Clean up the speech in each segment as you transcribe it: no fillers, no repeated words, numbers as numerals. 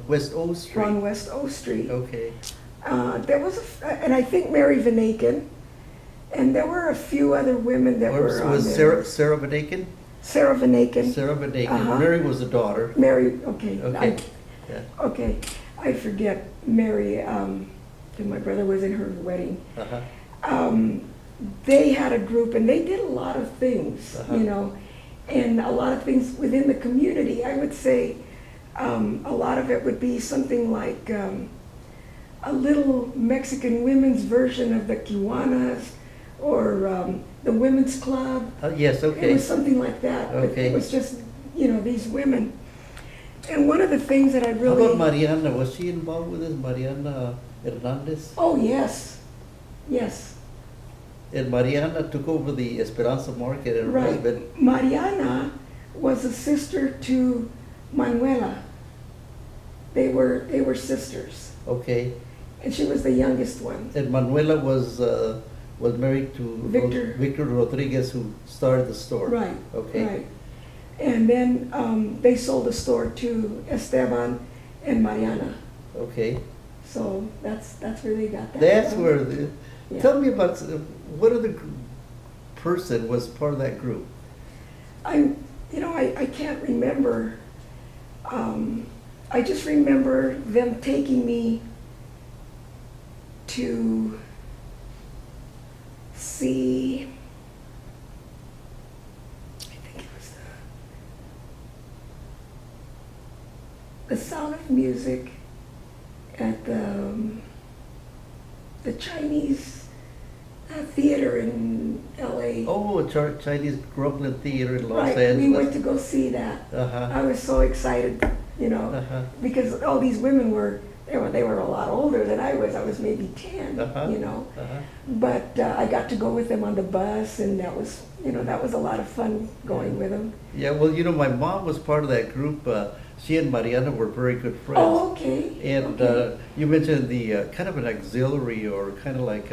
West O Street. on West O Street. Okay. There was, and I think Mary Vanaken, and there were a few other women that were on Was there. Sarah Vanaken? Sarah Vanaken. Sarah Vanaken. Uh-huh. Mary was the daughter. Mary, okay. Okay. Yeah. Okay, I forget Mary, my brother was in her wedding. Uh-huh. They had a group and they did a lot of things, Uh-huh. you know, and a lot of things within the community. I would say a lot of it would be something like a little Mexican women's version of the Kiwanis or the women's club. Yes, It okay. was something like that. But Okay. it was just, you know, these women. And one of the things that I How really... about Mariana? Was she involved with this? Mariana Hernandez? Oh, yes, yes. And Mariana took over the Esperanza Market and her Right. husband. Mariana was a sister to Manuela. They were sisters, Okay. and she was the youngest one. And Manuela was married to Victor Rodriguez, who started the store. Right. Okay. Right. And then they sold the store to Esteban and Mariana. Okay. So that's where they got that. That's from. where the. Yeah. Tell me about what other person was part of that group? I can't remember. I just remember them taking me to see, I think it was the Sound of Music at the Chinese theater in LA. Oh, Chinese Brooklyn Theater in Los Right, Angeles. we went to go see that. Uh-huh. I was so excited, you know, Uh-huh. because all these women they were a lot older than I was. I was maybe 10, Uh-huh. you know. Uh-huh. But I got to go with them on the bus, and that was a lot of fun going with them. Yeah, well, my mom was part of that group. She and Mariana were very good friends. Oh, okay. And okay. you mentioned the kind of an auxiliary, or kind of like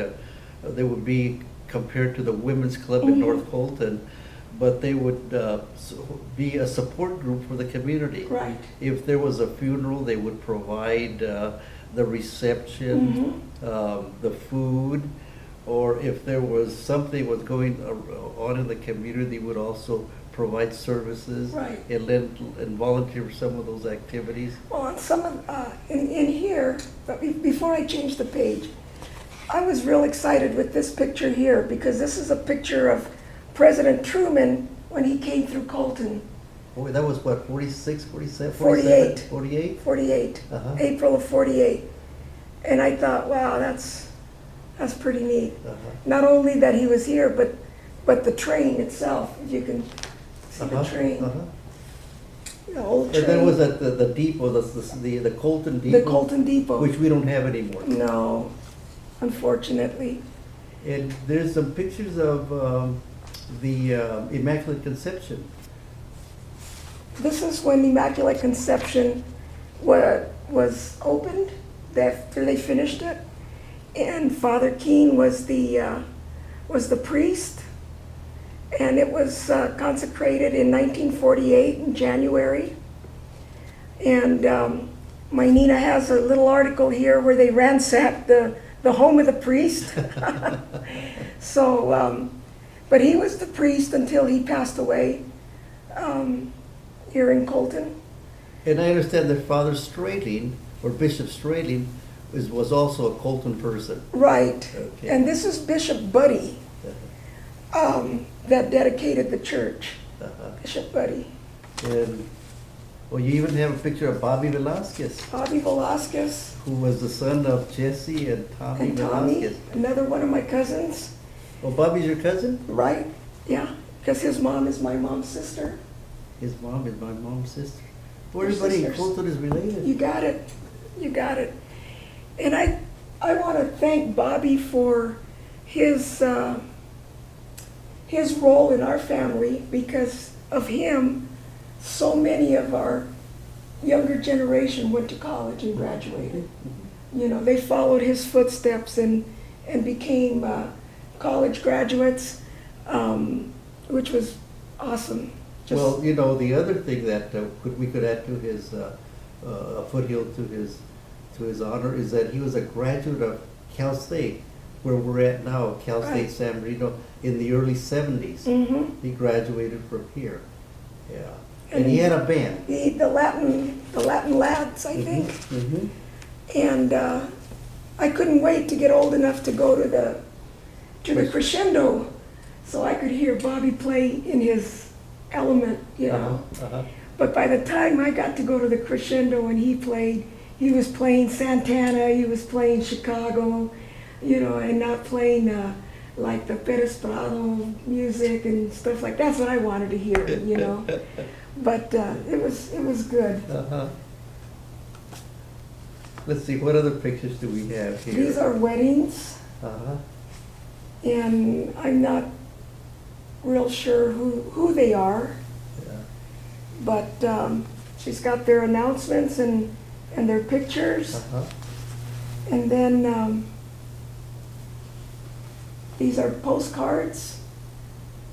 they would be compared to the women's club in Mhm. North Colton, but they would be a support group for the community. Right. If there was a funeral, they would provide the reception, the food, or if there was something was going on in the community, they would also provide services Right. and volunteer for some of those activities. Well, on some of in here, but before I change the page, I was real excited with this picture here because this is a picture of President Truman when he came through Colton. Oh, that was what, 46, 47, 48. 48? 48, Uh-huh. April of 48. And I thought, wow, that's pretty neat. Uh-huh. Not only that he was here, but the train itself, if you can see the train, Uh-huh. the old And then train. was that the depot, the Colton Depot? The Colton Depot. Which we don't have anymore. No, unfortunately. And there's some pictures of the Immaculate Conception. This is when Immaculate Conception was opened, after they finished it. And Father Keene was the priest. And it was consecrated in 1948 in January. And my Nina has a little article here where they ransacked the home of the priest. So, but he was the priest until he passed away here in Colton. And I understand that Father Strailing, or Bishop Strailing, was also a Colton person. Right. Okay. And this is Bishop Buddy that dedicated the church. Uh-huh. Bishop Buddy. And, well, you even have a picture of Bobby Velasquez, Bobby Velasquez who was the son of Jesse and Tommy and Tommy, Velasquez. another one of my cousins. Oh, Bobby's your cousin? Right? Yeah. Because his mom is my mom's sister. His mom is my mom's sister. Well, Your everybody in sisters. Colton is related. You got it. You got it. And I want to thank Bobby for his role in our family. Because of him, so many of our younger generation went to college and graduated. You know, they followed his footsteps and became college graduates, which was awesome. Well, the other thing that we could add to a foothill to his honor is that he was a graduate of Cal State, where we're at now, Cal State Right. San Marino, in the early 70s. Mm-hmm. He graduated from here. Yeah. And he had a band. The Latin lads, I think. Mm-hmm. And I couldn't wait to get old enough to go to the crescendo, so I could hear Bobby play in his element, you know. Uh-huh. But by the time I got to go to the crescendo and he played, he was playing Santana, he was playing Chicago, you know, and not playing like the Perez Prado music and stuff like that's what I wanted to hear, you know. But it was good. Uh-huh. Let's see, what other pictures do we have here? These are weddings, Uh-huh. and I'm not real sure who they are, Yeah. but she's got their announcements and their pictures. Uh-huh. And then these are postcards,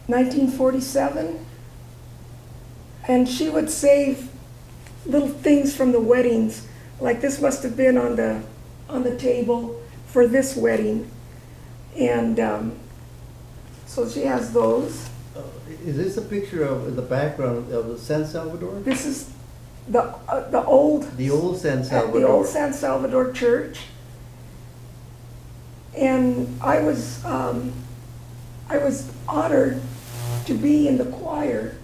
1947. And she would save little things from the weddings, like this must have been on the table for this wedding. And so she has those. Is this a picture of, in the background of San Salvador? This is the old The old San at Salvador. the old San Salvador church. And I was honored to be in the choir.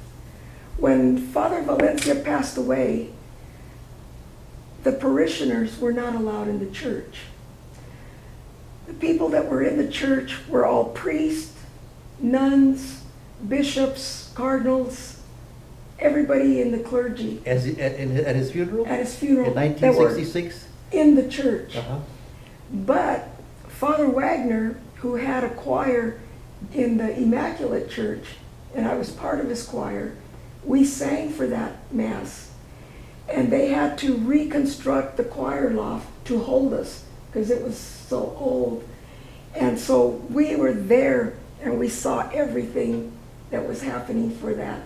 When Father Valencia passed away, the parishioners were not allowed in the church. The people that were in the church were all priests, nuns, bishops, cardinals, everybody in the clergy At his funeral? at his funeral In that were 1966? in the church. Uh-huh. But Father Wagner, who had a choir in the Immaculate Church, and I was part of his choir, we sang for that Mass. And they had to reconstruct the choir loft to hold us because it was so old. And so we were there and we saw everything that was happening for that.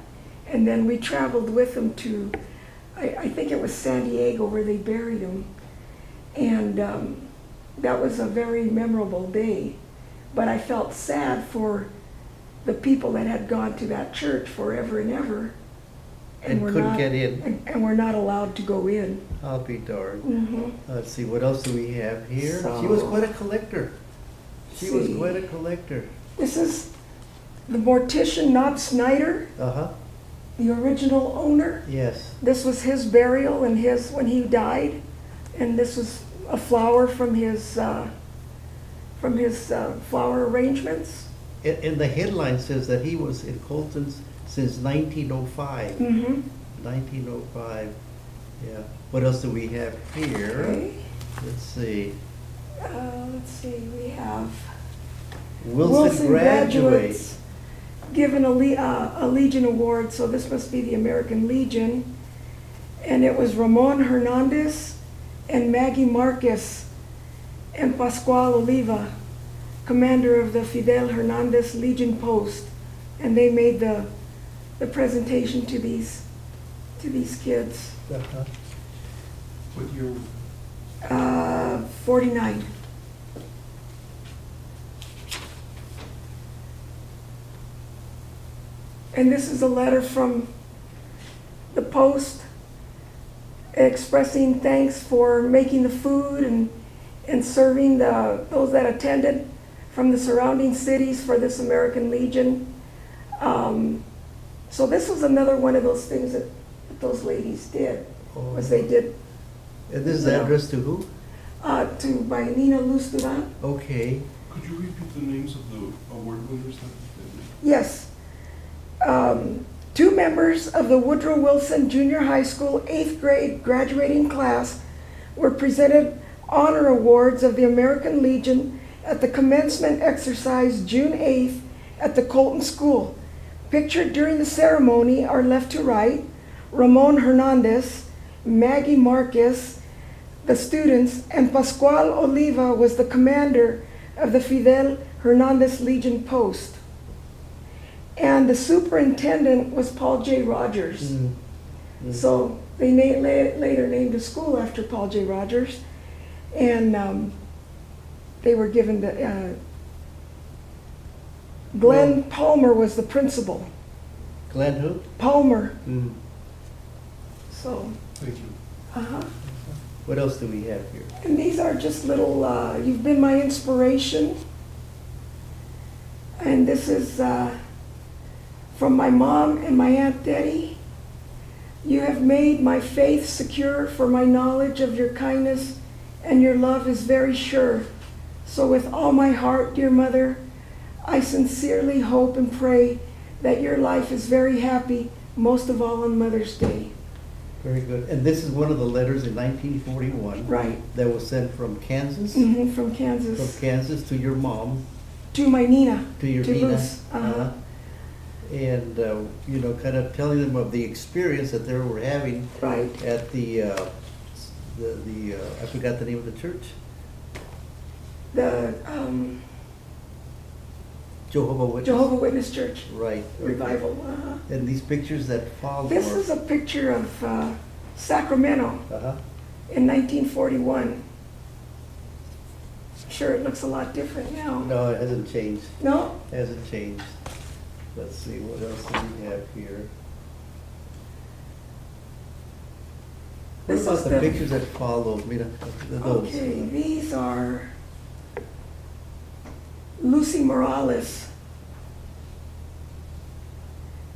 And then we traveled with them to, I think it was San Diego where they buried him. And that was a very memorable day. But I felt sad for the people that had gone to that church forever and ever. And were couldn't not- get in. And were not allowed to go in. I'll be darned. Mhm. Let's see, what else do we have here? So- She was quite a collector. She was See. quite a collector. This is the mortician Knob Snyder, Uh-huh. the original owner. Yes. This was his burial and his when he died, and this was a flower from his flower arrangements. And the headline says that he was in Colton since 1905. Mm-hmm. 1905. Yeah. What else do we have here? Okay. Let's see. Let's see. We have Wilson graduates. given a Legion Award. So this must be the American Legion, and it was Ramon Hernandez and Maggie Marquez and Pascual Oliva, commander of the Fidel Hernandez Legion Post, and they made the presentation to these kids. Uh-huh. What year? 49. And this is a letter from the Post expressing thanks for making the food and serving those that attended from the surrounding cities for this American Legion. So this was another one of those things that those ladies did, was they did And this is Yeah. addressed to who? by Nina Luz Duran. Okay. Could you repeat the names of the award winners? Yes. 2 members of the Woodrow Wilson Junior High School 8th grade graduating class were presented honor awards of the American Legion at the commencement exercise June 8th at the Colton School. Pictured during the ceremony are left to right, Ramon Hernandez, Maggie Marquez, the students, and Pascual Oliva was the commander of the Fidel Hernandez Legion Post. And the superintendent was Paul J. Rogers. Mm. Mm. So They later named a school after Paul J. Rogers, and they were given the, Glenn Palmer was the principal. Glenn who? Palmer, Mm. so, Thank you. uh-huh. What else do we have here? And these are just little, you've been my inspiration. And this is from my mom and my Aunt Betty. You have made my faith secure, for my knowledge of your kindness and your love is very sure. So with all my heart, dear mother, I sincerely hope and pray that your life is very happy, most of all on Mother's Day. Very good. And this is one of the letters in 1941 Right, that was sent from Kansas, from Kansas, from Kansas to your mom, to my Nina, to your to Nina. Luz. Uh-huh. And, you know, kind of telling them of the experience that they were having Right, at the I forgot the name of the church. the Jehovah Witness. Jehovah Witness Church Right. Okay. revival. Uh-huh. And these pictures that follow. This is a picture of Sacramento Uh-huh. in 1941. Sure, it looks a lot different now. No, it hasn't changed. No? Hasn't changed. Let's see, what else do we have here? What This about is the the- pictures that follow? Mira, those. Okay, these are Lucy Morales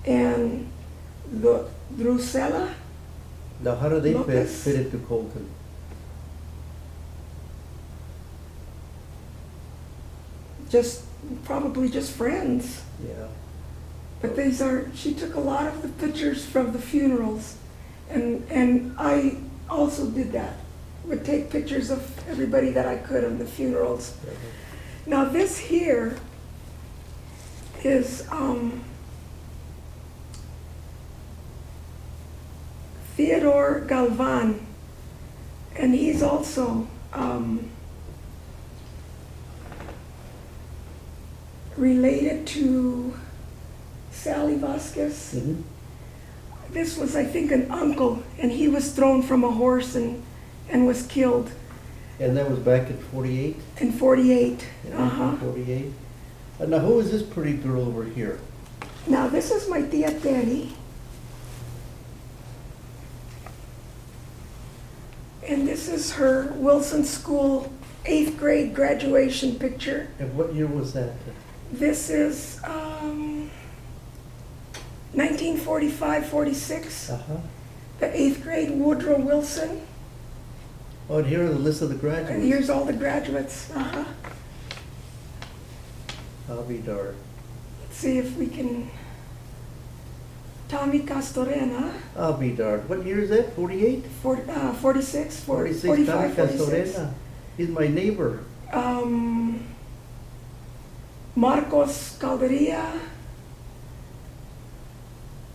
and Drusella. Now, how do they fit, Lopez. fit into Colton? Probably just friends. Yeah. But these are, she took a lot of the pictures from the funerals, and I also did that. Would take pictures of everybody that I could of the funerals. Now this here is Theodore Galvan, and he's also related to Sally Vasquez. Mhm. This was, I think, an uncle, and he was thrown from a horse and was killed And that was back in 48? in 48. In Uh-huh. 1948? Now, who is this pretty girl over here? Now, this is my tia Betty. And this is her Wilson School 8th grade graduation picture. And what year was that? This is 1945-46, Uh-huh. the 8th grade Woodrow Wilson. Oh, and here are the list of the And graduates. here's all the graduates. Uh-huh. I'll be darned. Let's see if we can. Tommy Castorena, I'll be darned. What year is that? 48? 46, 46, 45, Tommy 46. Castorena. He's my neighbor. Marcos Calderia,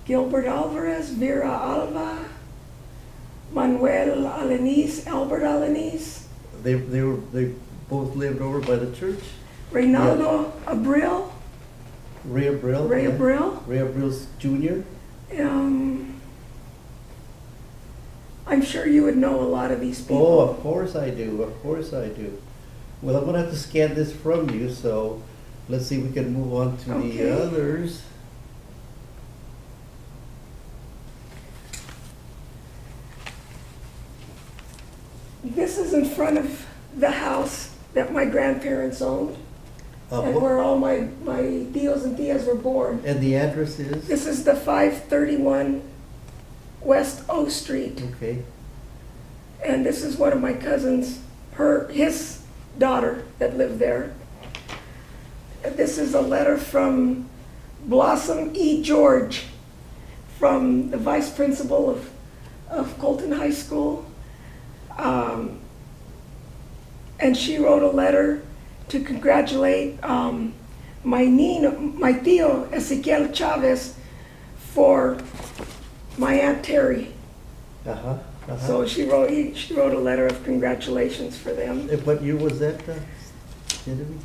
Gilbert Alvarez, Vera Alva, Manuel Alanis, Albert Alanis, They both lived over by the church. Reynaldo Abril, Ray Abril. Ray yeah. Abril. Ray Abril's Jr. I'm sure you would know a lot of these Oh, people. of course I do. Of course I do. Well, I'm gonna have to scan this from you, so let's see if we can move on to Okay. the others. This is in front of the house that my grandparents owned, and What- where all my tios and tias were born. And the address is? This is the 531 West O Street, Okay. and this is one of my cousins, his daughter that lived there. And this is a letter from Blossom E. George, from the vice principal of Colton High School. And she wrote a letter to congratulate my tío Ezequiel Chavez for my Aunt Terry. Uh-huh. Uh-huh. So she wrote a letter of congratulations for them. What year was that, Genevieve?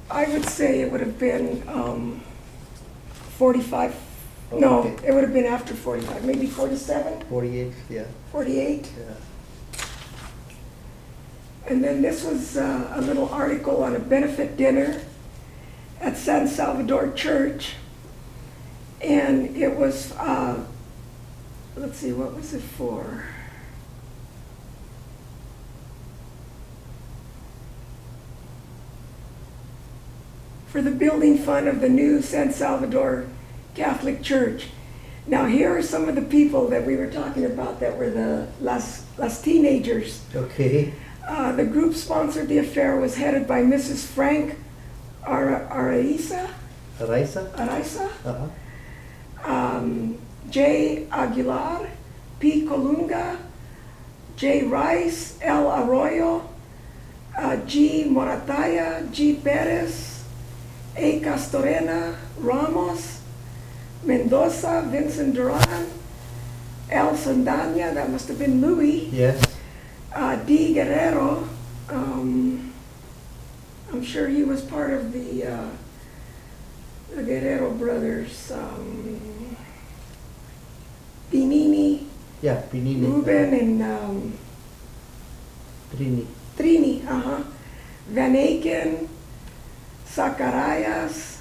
I would say it would have been 45, no, Okay. it would have been after 45, maybe 47, 48, yeah, 48. yeah. And then this was a little article on a benefit dinner at San Salvador Church. And it was, let's see, what was it for? For the building fund of the new San Salvador Catholic Church. Now here are some of the people that we were talking about that were the last teenagers. Okay, The group sponsored the affair was headed by Mrs. Frank Araiza, Raisa? Uh-huh. J. Aguilar, P. Colunga, J. Rice, L. Arroyo, G. Morataya, G. Pérez, A. Castorena, Ramos, Mendoza, Vincent Duran, L. Sandana, that must have been Louis, Yes, D. Guerrero, I'm sure he was part of the Guerrero brothers, Pinini, yeah, Pinini. Ruben, and Trini. Trini, Van Aken, Zacharias,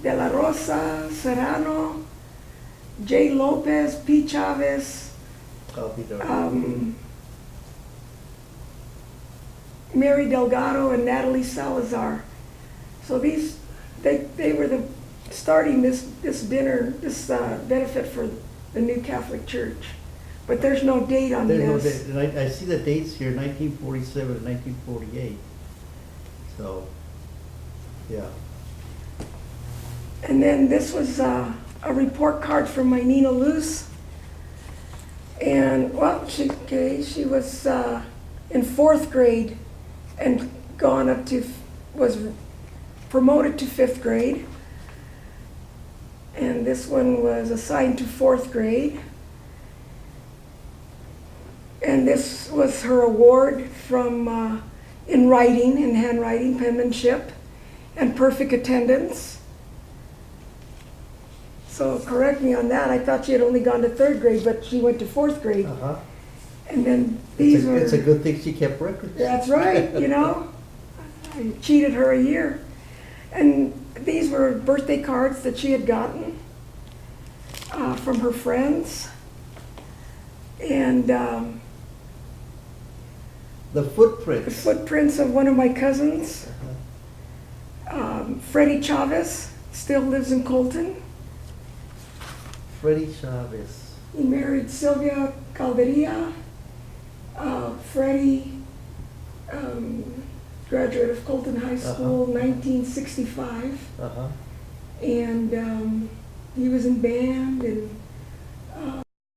De La Rosa, Serrano, J. Lopez, P. Chavez, Copy that. Mary Delgado, and Natalie Salazar. So these, they were the starting this dinner, this benefit for the new Catholic Church. But there's no date on There's no this. date, and I see the dates here, 1947 and 1948. So, yeah. And then this was a report card from my Nina Luce. And, well, she was in 4th grade and gone up to, was promoted to 5th grade. And this one was assigned to 4th grade. And this was her award from, in writing, in handwriting, penmanship, and perfect attendance. So correct me on that, I thought she had only gone to 3rd grade, but she went to 4th grade. Uh-huh. And then these were... It's a good thing she kept records. That's right, you know. I cheated her a year. And these were birthday cards that she had gotten from her friends. And The the footprints. footprints of one of my cousins, Uh-huh. Freddie Chavez, still lives in Colton. Freddie Chavez. He married Sylvia Calderia. Freddie, graduate of Colton High School, 1965. Uh-huh. And he was in band, and